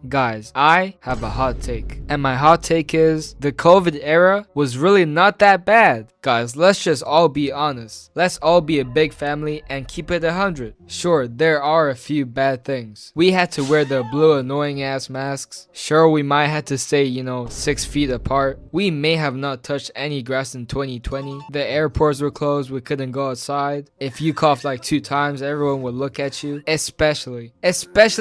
Guys, I have a hot take. And my hot take is the COVID era was really not that bad. Guys, let's just all be honest. Let's all be a big family and keep it 100. Sure, there are a few bad things. We had to wear the blue annoying ass masks. Sure, we might have to stay, 6 feet apart. We may have not touched any grass in 2020. The airports were closed, we couldn't go outside. If you coughed like 2 times, everyone would look at you. Especially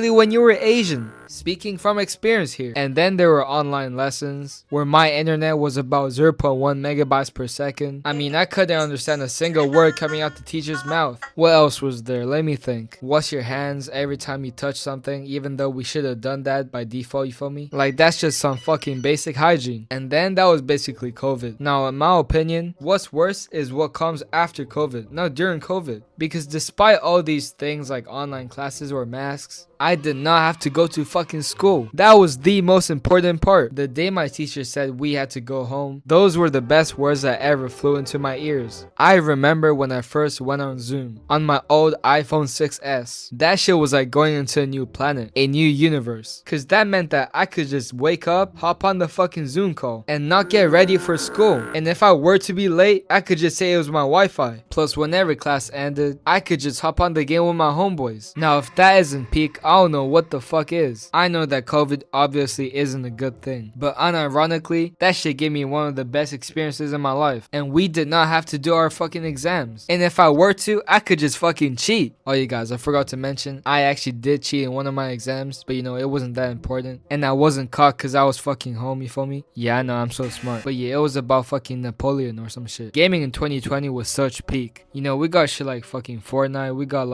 when you were Asian. Speaking from experience here. And then there were online lessons where my internet was about 0.1 megabytes per second. I mean, I couldn't understand a single word coming out the teacher's mouth. What else was there? Let me think. Wash your hands every time you touch something, even though we should have done that by default, you feel me? Like, that's just some fucking basic hygiene. And then that was basically COVID. Now, in my opinion, what's worse is what comes after COVID, not during COVID. Because despite all these things like online classes or masks, I did not have to go to fucking school. That was the most important part. The day my teacher said we had to go home, those were the best words that ever flew into my ears. I remember when I first went on Zoom on my old iPhone 6s. That shit was like going into a new planet, a new universe. Cause that meant that I could just wake up, hop on the fucking Zoom call, and not get ready for school. And if I were to be late, I could just say it was my Wi-Fi. Plus, whenever class ended, I could just hop on the game with my homeboys. Now, if that isn't peak, I don't know what the fuck is. I know that COVID obviously isn't a good thing, but unironically, that shit gave me one of the best experiences in my life. And we did not have to do our fucking exams. And if I were to, I could just fucking cheat. Oh, you guys, I forgot to mention, I actually did cheat in one of my exams, but it wasn't that important. And I wasn't caught cause I was fucking home, you feel me? Yeah, I know, I'm so smart. But yeah, it was about fucking Napoleon or some shit. Gaming in 2020 was such peak. We got shit like fucking Fortnite, we got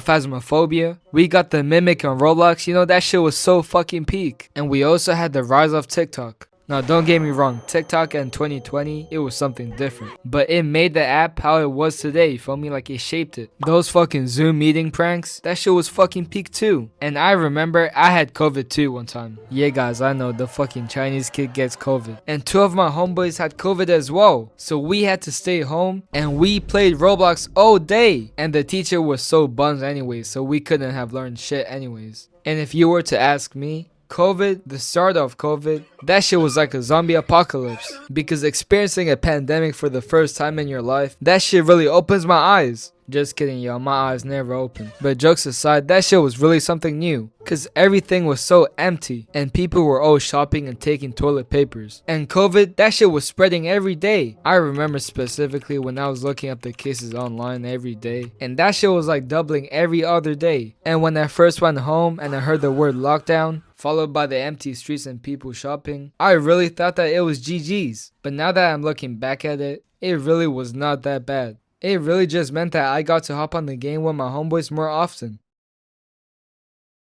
Phasmophobia, we got the Mimic on Roblox, that shit was so fucking peak. And we also had the rise of TikTok. Now, don't get me wrong, TikTok in 2020, it was something different. But it made the app how it was today, you feel me? Like, it shaped it. Those fucking Zoom meeting pranks, that shit was fucking peak too. And I remember I had COVID too one time. Yeah, guys, I know, the fucking Chinese kid gets COVID. And 2 of my homeboys had COVID as well. So we had to stay home, and we played Roblox all day. And the teacher was so bummed anyways, so we couldn't have learned shit anyways. And if you were to ask me, COVID, the start of COVID, that shit was like a zombie apocalypse. Because experiencing a pandemic for the first time in your life, that shit really opens my eyes. Just kidding, y'all, my eyes never open. But jokes aside, that shit was really something new. Cause everything was so empty, and people were all shopping and taking toilet papers. And COVID, that shit was spreading every day. I remember specifically when I was looking up the cases online every day, and that shit was like doubling every other day. And when I first went home and I heard the word lockdown, followed by the empty streets and people shopping, I really thought that it was GG's. But now that I'm looking back at it, it really was not that bad. It really just meant that I got to hop on the game with my homeboys more often.